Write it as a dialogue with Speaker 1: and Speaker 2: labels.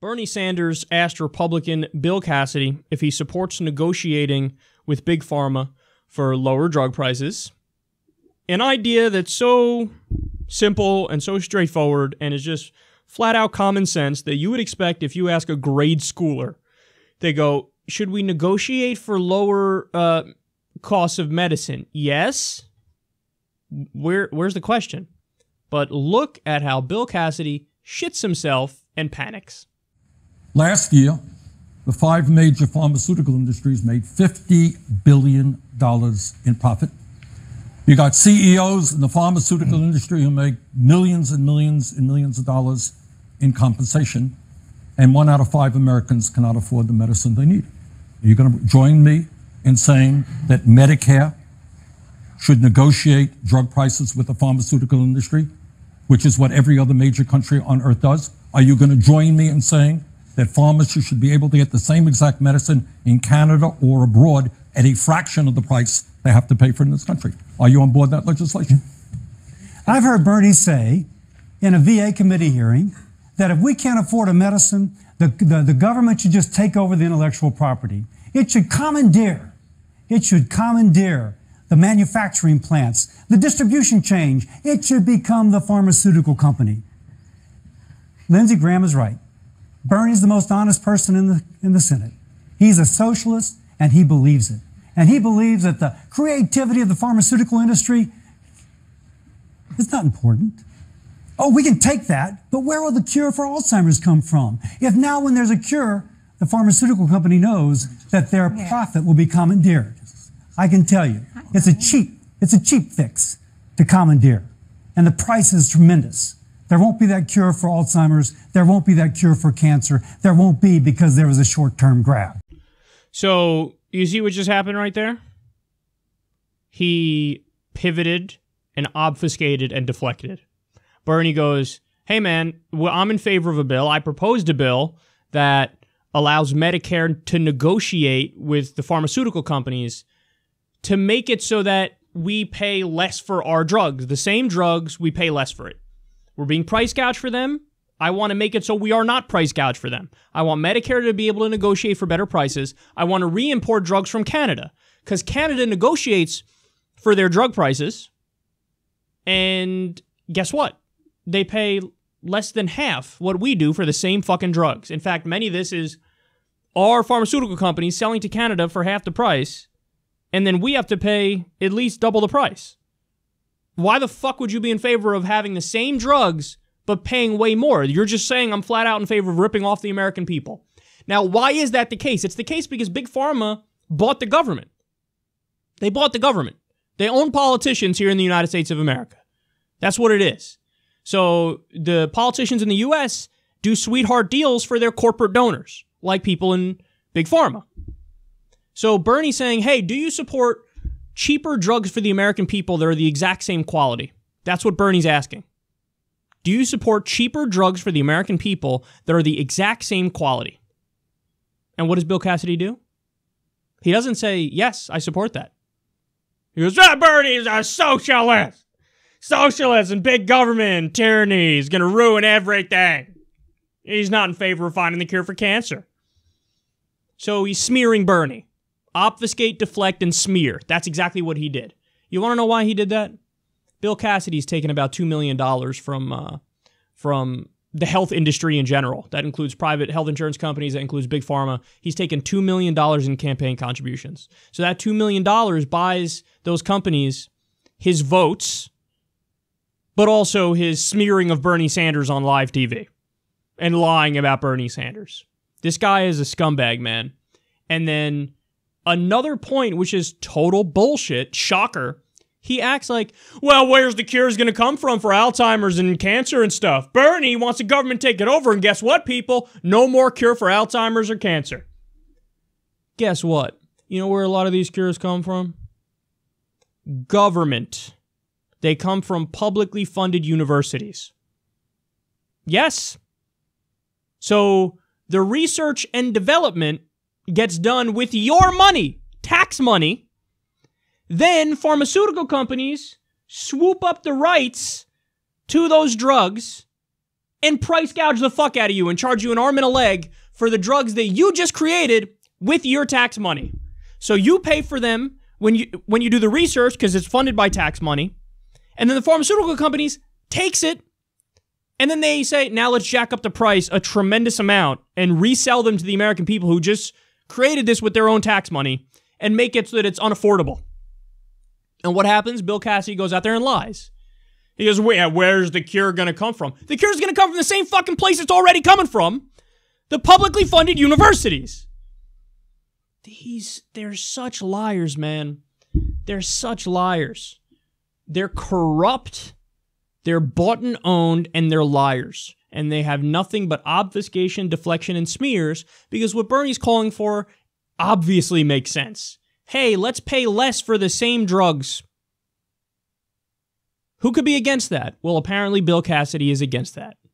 Speaker 1: Bernie Sanders asked Republican Bill Cassidy if he supports negotiating with Big Pharma for lower drug prices. An idea that's so simple and so straightforward and is just flat out common sense that you would expect if you ask a grade schooler. They go, should we negotiate for lower costs of medicine? Yes. Where's the question? But look at how Bill Cassidy shits himself and panics.
Speaker 2: Last year, the 5 major pharmaceutical industries made $50 billion in profit. You got CEOs in the pharmaceutical industry who make millions and millions and millions of dollars in compensation, and 1 out of 5 Americans cannot afford the medicine they need. Are you going to join me in saying that Medicare should negotiate drug prices with the pharmaceutical industry, which is what every other major country on earth does? Are you going to join me in saying that pharmacists should be able to get the same exact medicine in Canada or abroad at a fraction of the price they have to pay for in this country? Are you on board that legislation?
Speaker 3: I've heard Bernie say in a VA committee hearing that if we can't afford a medicine, the government should just take over the intellectual property. It should commandeer the manufacturing plants, the distribution chain. It should become the pharmaceutical company. Lindsey Graham is right. Bernie's the most honest person in the Senate. He's a socialist, and he believes it. And he believes that the creativity of the pharmaceutical industry is not important. Oh, we can take that, but where will the cure for Alzheimer's come from? If now when there's a cure, the pharmaceutical company knows that their profit will be commandeered. I can tell you, it's a cheap fix to commandeer. And the price is tremendous. There won't be that cure for Alzheimer's. There won't be that cure for cancer. There won't be because there was a short-term grab.
Speaker 1: So, you see what just happened right there? He pivoted and obfuscated and deflected. Bernie goes, hey man, well, I'm in favor of a bill. I proposed a bill that allows Medicare to negotiate with the pharmaceutical companies to make it so that we pay less for our drugs. The same drugs, we pay less for it. We're being price gouged for them. I want to make it so we are not price gouged for them. I want Medicare to be able to negotiate for better prices. I want to re-import drugs from Canada because Canada negotiates for their drug prices. And guess what? They pay less than half what we do for the same fucking drugs. In fact, many of this is our pharmaceutical companies selling to Canada for half the price, and then we have to pay at least double the price. Why the fuck would you be in favor of having the same drugs but paying way more? You're just saying I'm flat out in favor of ripping off the American people. Now, why is that the case? It's the case because Big Pharma bought the government. They bought the government. They own politicians here in the United States of America. That's what it is. So the politicians in the U.S. do sweetheart deals for their corporate donors, like people in Big Pharma. So Bernie's saying, hey, do you support cheaper drugs for the American people that are the exact same quality? That's what Bernie's asking. Do you support cheaper drugs for the American people that are the exact same quality? And what does Bill Cassidy do? He doesn't say, yes, I support that. He goes, Bernie's a socialist. Socialist and big government tyranny is going to ruin everything. He's not in favor of finding the cure for cancer. So he's smearing Bernie. Obfuscate, deflect, and smear. That's exactly what he did. You want to know why he did that? Bill Cassidy's taken about $2 million from the health industry in general. That includes private health insurance companies. That includes Big Pharma. He's taken $2 million in campaign contributions. So that $2 million buys those companies his votes, but also his smearing of Bernie Sanders on live TV and lying about Bernie Sanders. This guy is a scumbag, man. And then another point, which is total bullshit, shocker, he acts like, well, where's the cures going to come from for Alzheimer's and cancer and stuff? Bernie wants the government to take it over, and guess what, people? No more cure for Alzheimer's or cancer. Guess what? You know where a lot of these cures come from? Government. They come from publicly funded universities. Yes. So the research and development gets done with your money, tax money. Then pharmaceutical companies swoop up the rights to those drugs and price gouge the fuck out of you and charge you an arm and a leg for the drugs that you just created with your tax money. So you pay for them when you do the research because it's funded by tax money. And then the pharmaceutical companies takes it and then they say, now let's jack up the price a tremendous amount and resell them to the American people who just created this with their own tax money and make it so that it's unaffordable. And what happens? Bill Cassidy goes out there and lies. He goes, where's the cure going to come from? The cure's going to come from the same fucking place it's already coming from. The publicly funded universities. They're such liars, man. They're such liars. They're corrupt, they're bought and owned, and they're liars. And they have nothing but obfuscation, deflection, and smears because what Bernie's calling for obviously makes sense. Hey, let's pay less for the same drugs. Who could be against that? Well, apparently Bill Cassidy is against that.